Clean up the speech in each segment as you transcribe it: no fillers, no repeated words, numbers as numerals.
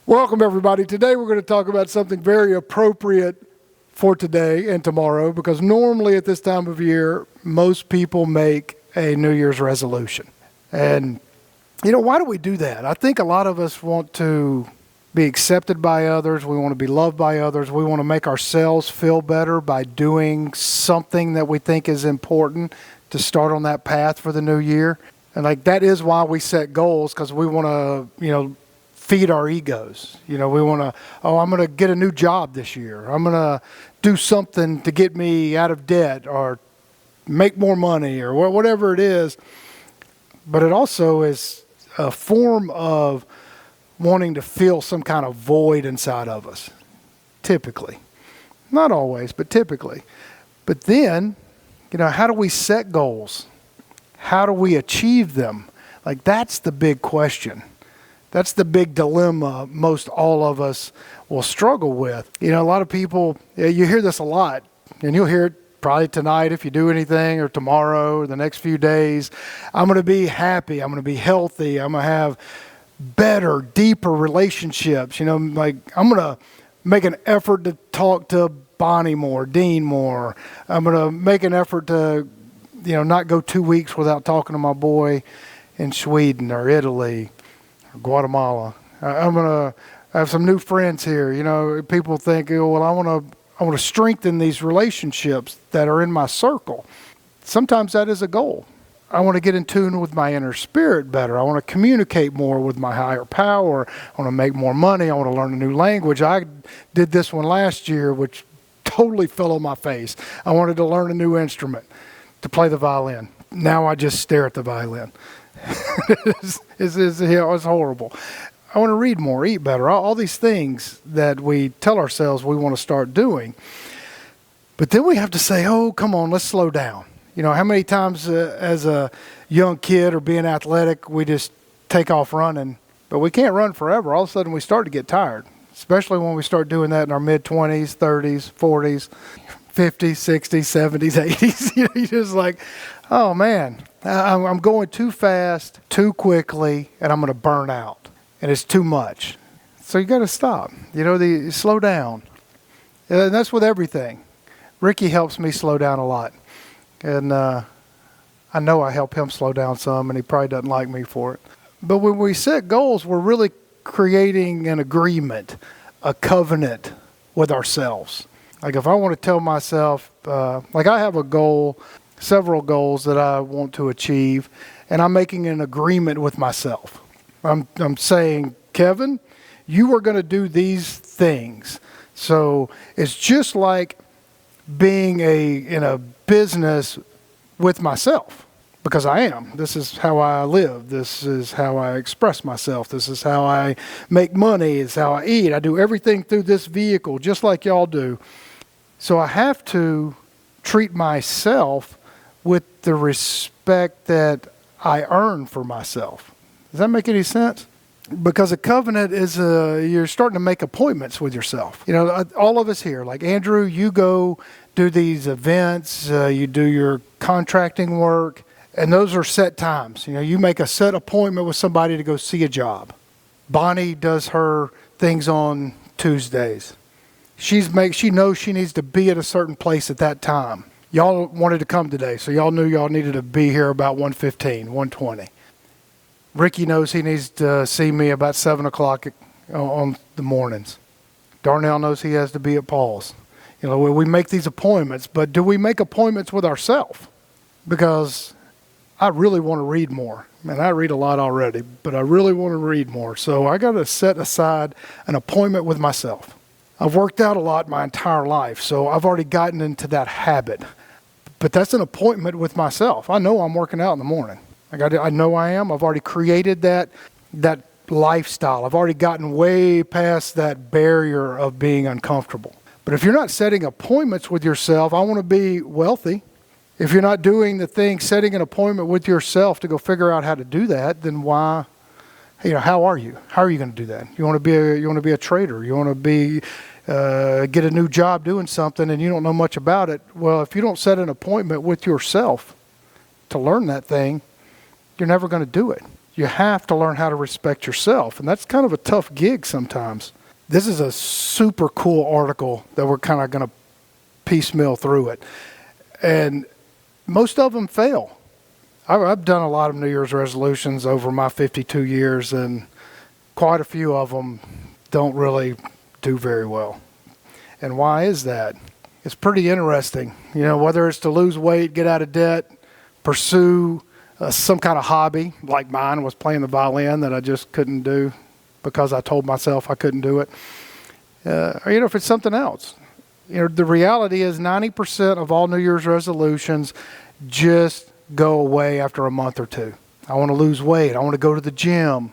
Welcome, everybody. Today we're going to talk about something very appropriate for today and tomorrow, because normally at this time of year, most people make a New Year's resolution. And, why do we do that? I think a lot of us want to be accepted by others. We want to be loved by others. We want to make ourselves feel better by doing something that we think is important to start on that path for the new year. And that is why we set goals, because we want to, feed our egos. We want to, I'm going to get a new job this year. I'm going to do something to get me out of debt or make more money or whatever it is. But it also is a form of wanting to fill some kind of void inside of us, typically. Not always, but typically. But then, how do we set goals? How do we achieve them? That's the big question. That's the big dilemma most all of us will struggle with. A lot of people, you hear this a lot, and you'll hear it probably tonight if you do anything, or tomorrow, or the next few days. I'm going to be happy. I'm going to be healthy. I'm going to have better, deeper relationships. I'm going to make an effort to talk to Bonnie more, Dean more. I'm going to make an effort to, not go 2 weeks without talking to my boy in Sweden or Italy, Guatemala. I'm going to have some new friends here. People think, I want to strengthen these relationships that are in my circle. Sometimes that is a goal. I want to get in tune with my inner spirit better. I want to communicate more with my higher power. I want to make more money. I want to learn a new language. I did this one last year, which totally fell on my face. I wanted to learn a new instrument, to play the violin. Now I just stare at the violin. It's horrible. I want to read more, eat better, all these things that we tell ourselves we want to start doing. But then we have to say, come on, let's slow down. How many times as a young kid or being athletic, we just take off running, but we can't run forever. All of a sudden we start to get tired, especially when we start doing that in our mid-20s, 30s, 40s, 50s, 60s, 70s, 80s. You're just like, oh man, I'm going too fast, too quickly, and I'm going to burn out. And it's too much. So you got to stop. Slow down. And that's with everything. Ricky helps me slow down a lot. And I know I help him slow down some, and he probably doesn't like me for it. But when we set goals, we're really creating an agreement, a covenant with ourselves. If I want to tell myself, I have a goal, several goals that I want to achieve, and I'm making an agreement with myself. I'm saying, Kevin, you are going to do these things. So it's just like being in a business with myself, because I am. This is how I live. This is how I express myself. This is how I make money. It's how I eat. I do everything through this vehicle, just like y'all do. So I have to treat myself with the respect that I earn for myself. Does that make any sense? Because a covenant is you're starting to make appointments with yourself. All of us here, like Andrew, you go do these events, you do your contracting work, and those are set times. You make a set appointment with somebody to go see a job. Bonnie does her things on Tuesdays. She knows she needs to be at a certain place at that time. Y'all wanted to come today, so y'all knew y'all needed to be here about 1:15, 1:20. Ricky knows he needs to see me about 7 o'clock on the mornings. Darnell knows he has to be at Paul's. We make these appointments, but do we make appointments with ourselves? Because I really want to read more. Man, I read a lot already, but I really want to read more. So I got to set aside an appointment with myself. I've worked out a lot my entire life, so I've already gotten into that habit. But that's an appointment with myself. I know I'm working out in the morning. I know I am. I've already created that lifestyle. I've already gotten way past that barrier of being uncomfortable. But if you're not setting appointments with yourself, I want to be wealthy. If you're not doing the thing, setting an appointment with yourself to go figure out how to do that, then why? How are you? How are you going to do that? You want to be a trader. You want to get a new job doing something, and you don't know much about it. Well, if you don't set an appointment with yourself to learn that thing, you're never going to do it. You have to learn how to respect yourself. And that's kind of a tough gig sometimes. This is a super cool article that we're kind of going to piecemeal through it. And most of them fail. I've done a lot of New Year's resolutions over my 52 years, and quite a few of them don't really do very well. And why is that? It's pretty interesting. You know, whether it's to lose weight, get out of debt, pursue some kind of hobby, like mine was playing the violin that I just couldn't do because I told myself I couldn't do it. Or, you know, if it's something else. You know, the reality is 90% of all New Year's resolutions just go away after a month or two. I want to lose weight. I want to go to the gym.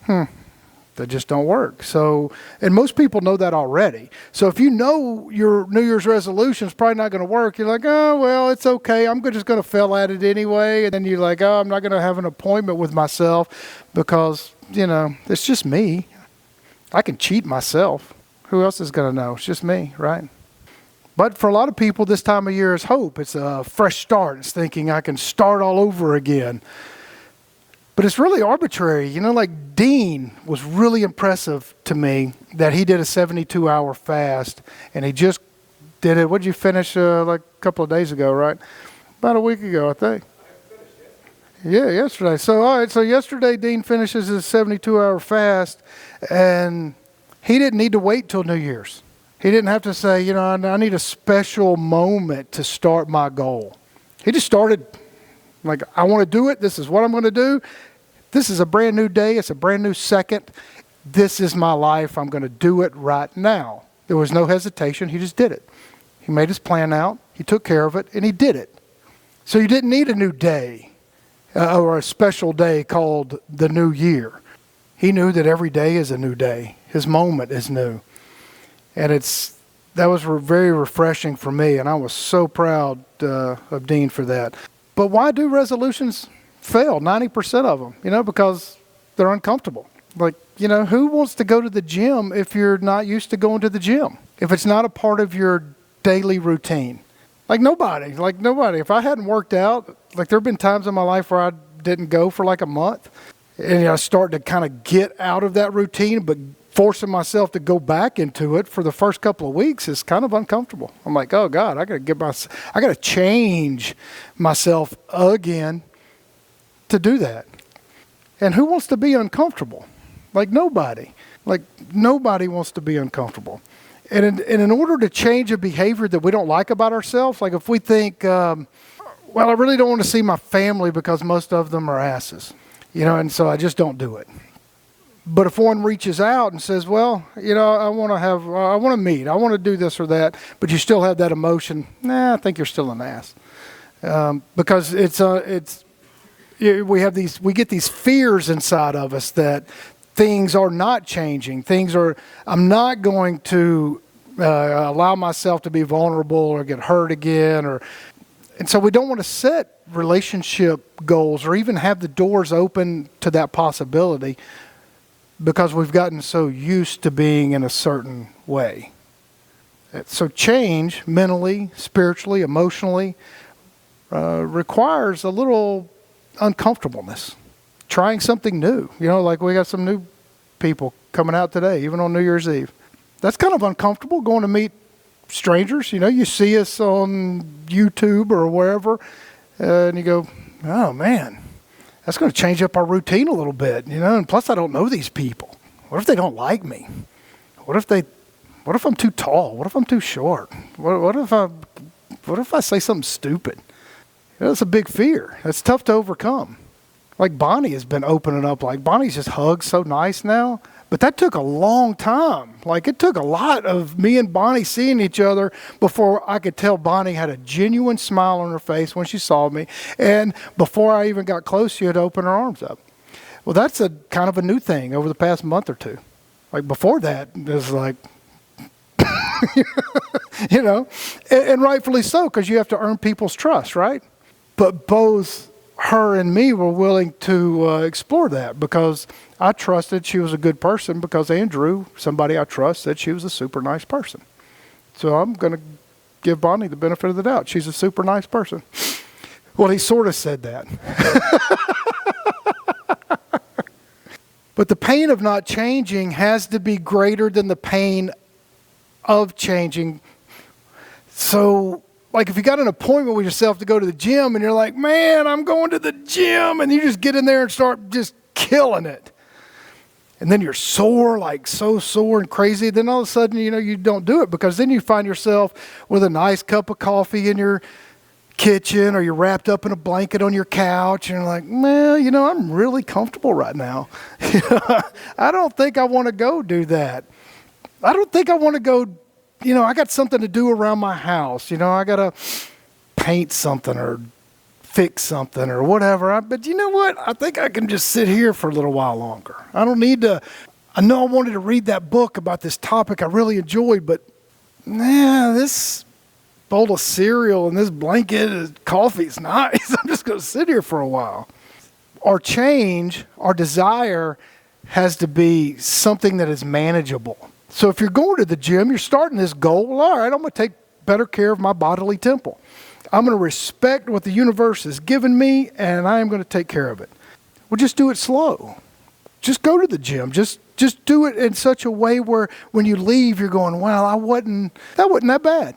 That just don't work. So, and most people know that already. So if you know your New Year's resolution is probably not going to work, you're like, oh, well, it's okay. I'm just going to fail at it anyway. And then you're like, oh, I'm not going to have an appointment with myself because, you know, it's just me. I can cheat myself. Who else is going to know? It's just me, right? But for a lot of people, this time of year is hope. It's a fresh start. It's thinking I can start all over again. But it's really arbitrary. You know, like Dean was really impressive to me that he did a 72-hour fast, and he just did it. What did you finish like a couple of days ago, right? About a week ago, I think. Yeah, yesterday. So, all right, so yesterday Dean finishes his 72-hour fast, and he didn't need to wait till New Year's. He didn't have to say, you know, I need a special moment to start my goal. He just started. Like, I want to do it. This is what I'm going to do. This is a brand new day. It's a brand new second. This is my life. I'm going to do it right now. There was no hesitation. He just did it. He made his plan out. He took care of it, and he did it. So you didn't need a new day or a special day called the new year. He knew that every day is a new day. His moment is new. And that was very refreshing for me, and I was so proud of Dean for that. But why do resolutions fail? 90% of them, you know, because they're uncomfortable. Like, you know, who wants to go to the gym if you're not used to going to the gym? If it's not a part of your daily routine? Like nobody. If I hadn't worked out, like there have been times in my life where I didn't go for like a month. And you know, I started to kind of get out of that routine, but forcing myself to go back into it for the first couple of weeks is kind of uncomfortable. I'm like, oh God, I got to change myself again to do that. And who wants to be uncomfortable? Like nobody. Like nobody wants to be uncomfortable. And in order to change a behavior that we don't like about ourselves, like if we think, well, I really don't want to see my family because most of them are asses, you know, and so I just don't do it. But if one reaches out and says, well, you know, I want to meet, I want to do this or that, but you still have that emotion, I think you're still an ass. Because we get these fears inside of us that things are not changing. I'm not going to allow myself to be vulnerable or get hurt again. And so we don't want to set relationship goals or even have the doors open to that possibility, because we've gotten so used to being in a certain way. So change, mentally, spiritually, emotionally, requires a little uncomfortableness. Trying something new. You know, like we got some new people coming out today, even on New Year's Eve. That's kind of uncomfortable, going to meet strangers. You know, you see us on YouTube or wherever, and you go, oh man, that's going to change up our routine a little bit, you know, and plus I don't know these people. What if they don't like me? What if I'm too tall? What if I'm too short? What if I say something stupid? You know, that's a big fear. That's tough to overcome. Like Bonnie has been opening up. Like Bonnie's just hugs so nice now. But that took a long time. Like it took a lot of me and Bonnie seeing each other before I could tell Bonnie had a genuine smile on her face when she saw me. And before I even got close, she had opened her arms up. Well, that's a kind of a new thing over the past month or two. Like before that, it was like, you know, and rightfully so, because you have to earn people's trust, right? But both her and me were willing to explore that, because I trusted she was a good person, because Andrew, somebody I trust, said she was a super nice person. So I'm going to give Bonnie the benefit of the doubt. She's a super nice person. Well, he sort of said that. But the pain of not changing has to be greater than the pain of changing. So, like if you got an appointment with yourself to go to the gym and you're like, man, I'm going to the gym, and you just get in there and start just killing it. And then you're sore, like so sore and crazy. Then all of a sudden, you don't do it, because then you find yourself with a nice cup of coffee in your kitchen, or you're wrapped up in a blanket on your couch, and you're like, well, I'm really comfortable right now. I don't think I want to go do that. I don't think I want to go, I got something to do around my house. I got to paint something or fix something or whatever. But you know what? I think I can just sit here for a little while longer. I don't need to. I know I wanted to read that book about this topic I really enjoyed, but this bowl of cereal and this blanket of coffee is nice. I'm just going to sit here for a while. Our change, our desire has to be something that is manageable. So if you're going to the gym, you're starting this goal. Well, all right, I'm going to take better care of my bodily temple. I'm going to respect what the universe has given me, and I am going to take care of it. Well, just do it slow. Just go to the gym. Just do it in such a way where when you leave, you're going, well, that wasn't that bad.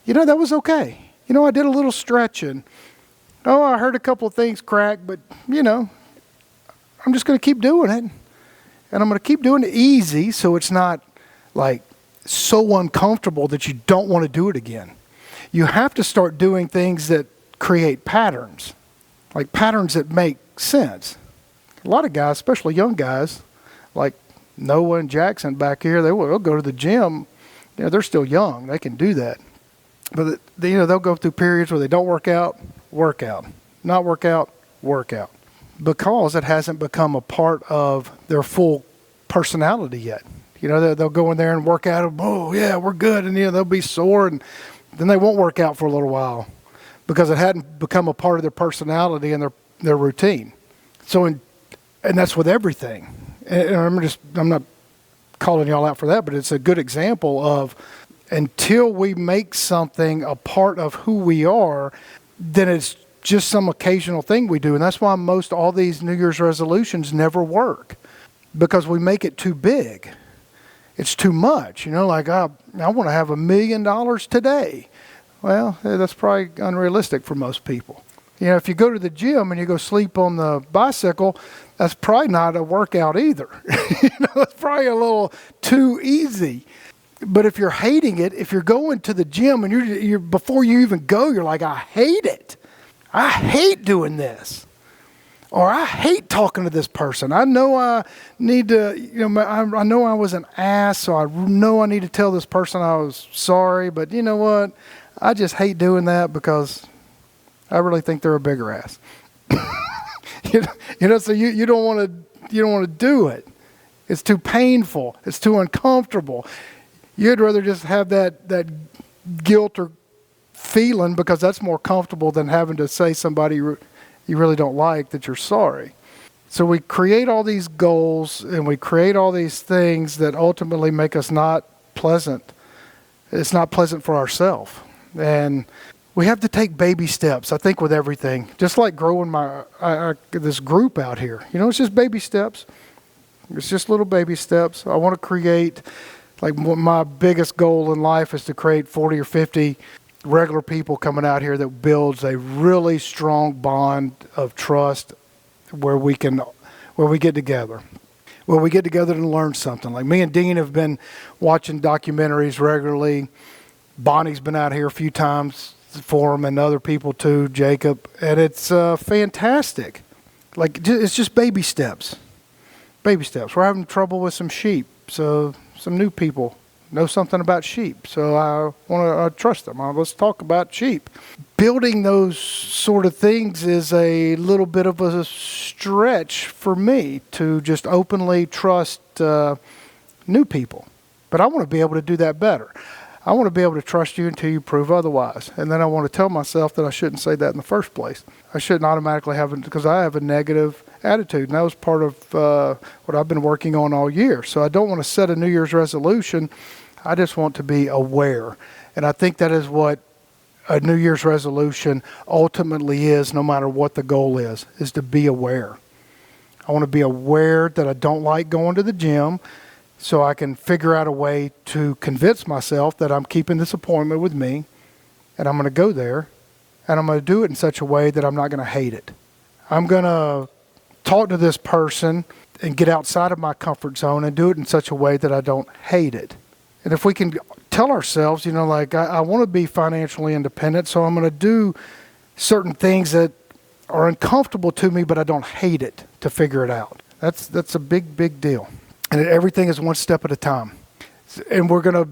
That was okay. I did a little stretching. Oh, I heard a couple of things crack, but, I'm just going to keep doing it. And I'm going to keep doing it easy, so it's not like so uncomfortable that you don't want to do it again. You have to start doing things that create patterns, like patterns that make sense. A lot of guys, especially young guys, like Noah and Jackson back here, they'll go to the gym. They're still young. They can do that. But they'll go through periods where they don't work out, not work out, because it hasn't become a part of their full personality yet. They'll go in there and work out. Oh, yeah, we're good. And, they'll be sore, and then they won't work out for a little while because it hadn't become a part of their personality and their routine. So, and that's with everything. And I'm not calling y'all out for that, but it's a good example of until we make something a part of who we are, then it's just some occasional thing we do. And that's why all these New Year's resolutions never work, because we make it too big. It's too much, like I want to have $1 million today. Well, that's probably unrealistic for most people. If you go to the gym and you go sleep on the bicycle, that's probably not a workout either. That's probably a little too easy. But if you're hating it, if you're going to the gym and you're before you even go, you're like, I hate it. I hate doing this. Or I hate talking to this person. I know I need to, I know I was an ass, so I know I need to tell this person I was sorry. But you know what? I just hate doing that because I really think they're a bigger ass. So you don't want to do it. It's too painful. It's too uncomfortable. You'd rather just have that guilt or feeling, because that's more comfortable than having to say somebody you really don't like that you're sorry. So we create all these goals and we create all these things that ultimately make us not pleasant. It's not pleasant for ourselves. And we have to take baby steps, I think, with everything. Just like growing this group out here. It's just baby steps. It's just little baby steps. I want to create, my biggest goal in life is to create 40 or 50 regular people coming out here that builds a really strong bond of trust where we get together. Where we get together to learn something. Like me and Dean have been watching documentaries regularly. Bonnie's been out here a few times for him, and other people too, Jacob. And it's fantastic. It's just baby steps. Baby steps. We're having trouble with some sheep. So some new people know something about sheep, so I want to trust them. Let's talk about sheep. Building those sort of things is a little bit of a stretch for me to just openly trust new people. But I want to be able to do that better. I want to be able to trust you until you prove otherwise. And then I want to tell myself that I shouldn't say that in the first place. I shouldn't automatically have it, because I have a negative attitude. And that was part of what I've been working on all year. So I don't want to set a New Year's resolution. I just want to be aware. And I think that is what a New Year's resolution ultimately is, no matter what the goal is to be aware. I want to be aware that I don't like going to the gym, so I can figure out a way to convince myself that I'm keeping this appointment with me, and I'm going to go there, and I'm going to do it in such a way that I'm not going to hate it. I'm going to talk to this person and get outside of my comfort zone and do it in such a way that I don't hate it. And if we can tell ourselves, like I want to be financially independent, so I'm going to do certain things that are uncomfortable to me, but I don't hate it to figure it out. That's a big, big deal. And everything is one step at a time. And a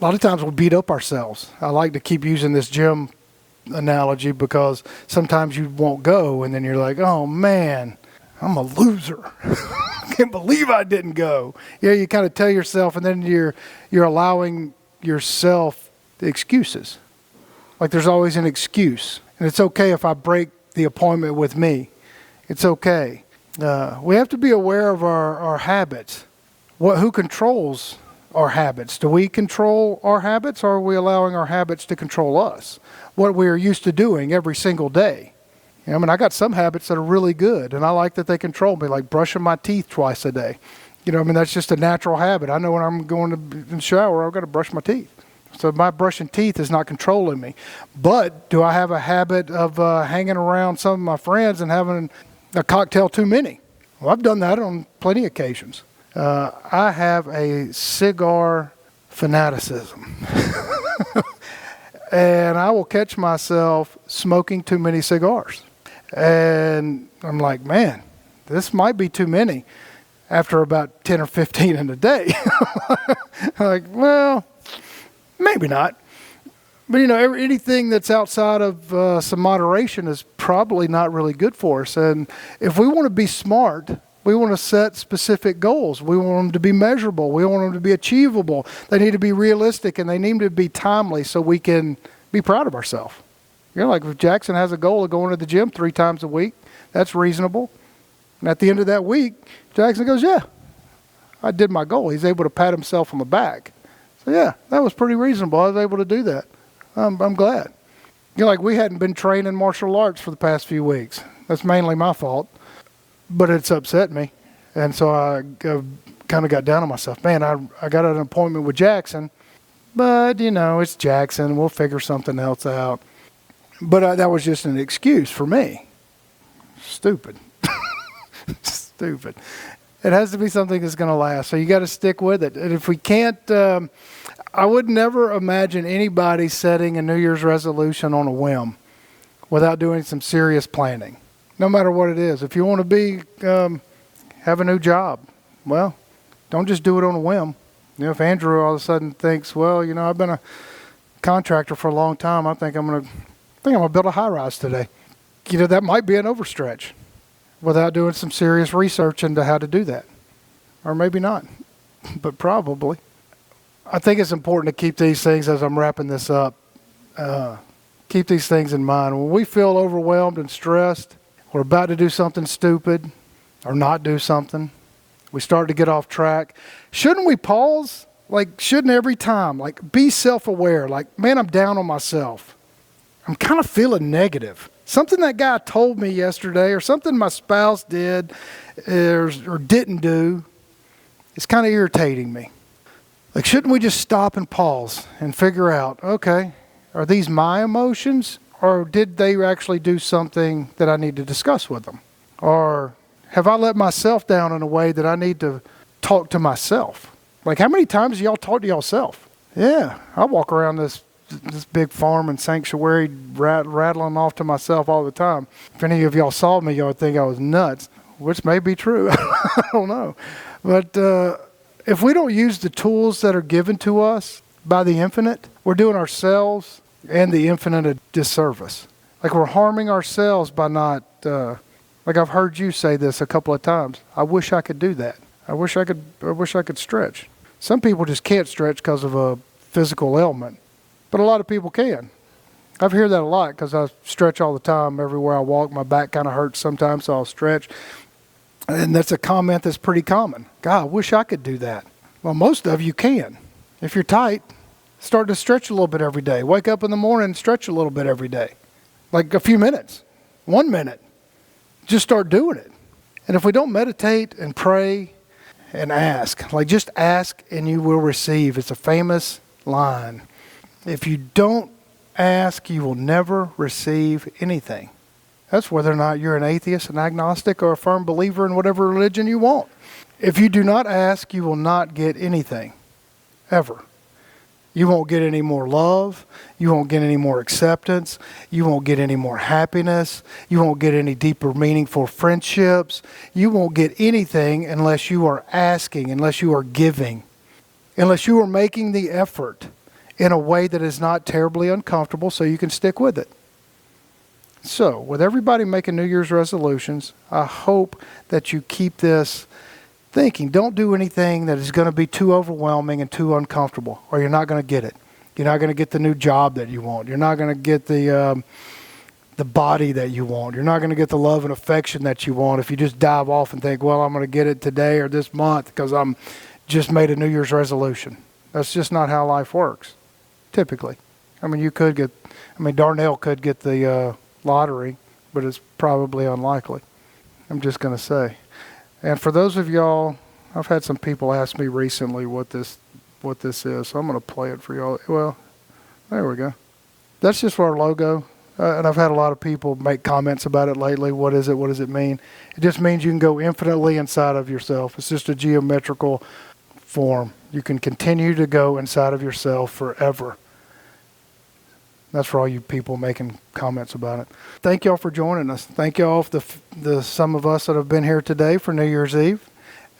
lot of times we'll beat up ourselves. I like to keep using this gym analogy because sometimes you won't go and then you're like, oh man, I'm a loser. I can't believe I didn't go. You kind of tell yourself, and then you're allowing yourself the excuses. Like there's always an excuse. And it's okay if I break the appointment with me. It's okay. We have to be aware of our habits. Who controls our habits? Do we control our habits, or are we allowing our habits to control us? What we are used to doing every single day. I got some habits that are really good, and I like that they control me, like brushing my teeth twice a day. That's just a natural habit. I know when I'm going to in the shower, I've got to brush my teeth. So my brushing teeth is not controlling me. But do I have a habit of hanging around some of my friends and having a cocktail too many? Well, I've done that on plenty of occasions. I have a cigar fanaticism. And I will catch myself smoking too many cigars. And I'm like, man, this might be too many after about 10 or 15 in a day. I'm like, well, maybe not. But, anything that's outside of some moderation is probably not really good for us. And if we want to be smart, we want to set specific goals. We want them to be measurable. We want them to be achievable. They need to be realistic, and they need to be timely so we can be proud of ourselves. Like if Jackson has a goal of going to the gym 3 times a week, that's reasonable. And at the end of that week, Jackson goes, yeah, I did my goal. He's able to pat himself on the back. So yeah, that was pretty reasonable. I was able to do that. I'm glad. Like we hadn't been training martial arts for the past few weeks. That's mainly my fault. But it's upset me. And so I kind of got down on myself. Man, I got an appointment with Jackson. But, it's Jackson. We'll figure something else out. But that was just an excuse for me. Stupid. Stupid. It has to be something that's going to last. So you got to stick with it. And if we can't, I would never imagine anybody setting a New Year's resolution on a whim without doing some serious planning. No matter what it is. If you want to have a new job, well, don't just do it on a whim. If Andrew all of a sudden thinks, well, I've been a contractor for a long time. I think I'm going to build a high-rise today. That might be an overstretch without doing some serious research into how to do that. Or maybe not, but probably. I think it's important to keep these things, as I'm wrapping this up, keep these things in mind. When we feel overwhelmed and stressed, we're about to do something stupid or not do something, we start to get off track. Shouldn't we pause? Shouldn't every time, be self-aware, man, I'm down on myself. I'm kind of feeling negative. Something that guy told me yesterday or something my spouse did or didn't do is kind of irritating me. Shouldn't we just stop and pause and figure out, okay, are these my emotions? Or did they actually do something that I need to discuss with them? Or have I let myself down in a way that I need to talk to myself? How many times do y'all talk to yourself? Yeah, I walk around this big farm and sanctuary rattling off to myself all the time. If any of y'all saw me, y'all would think I was nuts, which may be true. I don't know. But if we don't use the tools that are given to us by the infinite, we're doing ourselves and the infinite a disservice. We're harming ourselves by not, I've heard you say this a couple of times. I wish I could do that. I wish I could stretch. Some people just can't stretch because of a physical ailment, but a lot of people can. I've heard that a lot because I stretch all the time. Everywhere I walk, my back kind of hurts sometimes, so I'll stretch. And that's a comment that's pretty common. God, I wish I could do that. Well, most of you can. If you're tight, start to stretch a little bit every day. Wake up in the morning and stretch a little bit every day. A few minutes, 1 minute. Just start doing it. And if we don't meditate and pray and ask, like just ask and you will receive. It's a famous line. If you don't ask, you will never receive anything. That's whether or not you're an atheist, an agnostic, or a firm believer in whatever religion you want. If you do not ask, you will not get anything, ever. You won't get any more love. You won't get any more acceptance. You won't get any more happiness. You won't get any deeper, meaningful friendships. You won't get anything unless you are asking, unless you are giving, unless you are making the effort in a way that is not terribly uncomfortable so you can stick with it. So, with everybody making New Year's resolutions, I hope that you keep this thinking. Don't do anything that is going to be too overwhelming and too uncomfortable, or you're not going to get it. You're not going to get the new job that you want. You're not going to get the body that you want. You're not going to get the love and affection that you want if you just dive off and think, well, I'm going to get it today or this month because I'm just made a New Year's resolution. That's just not how life works, typically. I mean, Darnell could get the lottery, but it's probably unlikely. I'm just going to say. And for those of y'all, I've had some people ask me recently what this is, so I'm going to play it for y'all. Well, there we go. That's just for our logo, and I've had a lot of people make comments about it lately. What is it? What does it mean? It just means you can go infinitely inside of yourself. It's just a geometrical form. You can continue to go inside of yourself forever. That's for all you people making comments about it. Thank y'all for joining us. Thank y'all for the some of us that have been here today for New Year's Eve.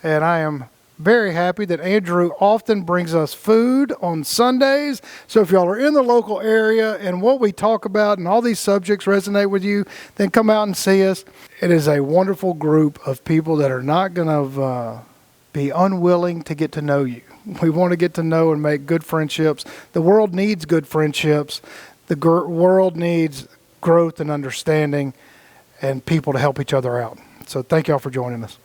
And I am very happy that Andrew often brings us food on Sundays. So if y'all are in the local area and what we talk about and all these subjects resonate with you, then come out and see us. It is a wonderful group of people that are not going to be unwilling to get to know you. We want to get to know and make good friendships. The world needs good friendships. The world needs growth and understanding and people to help each other out. So thank y'all for joining us.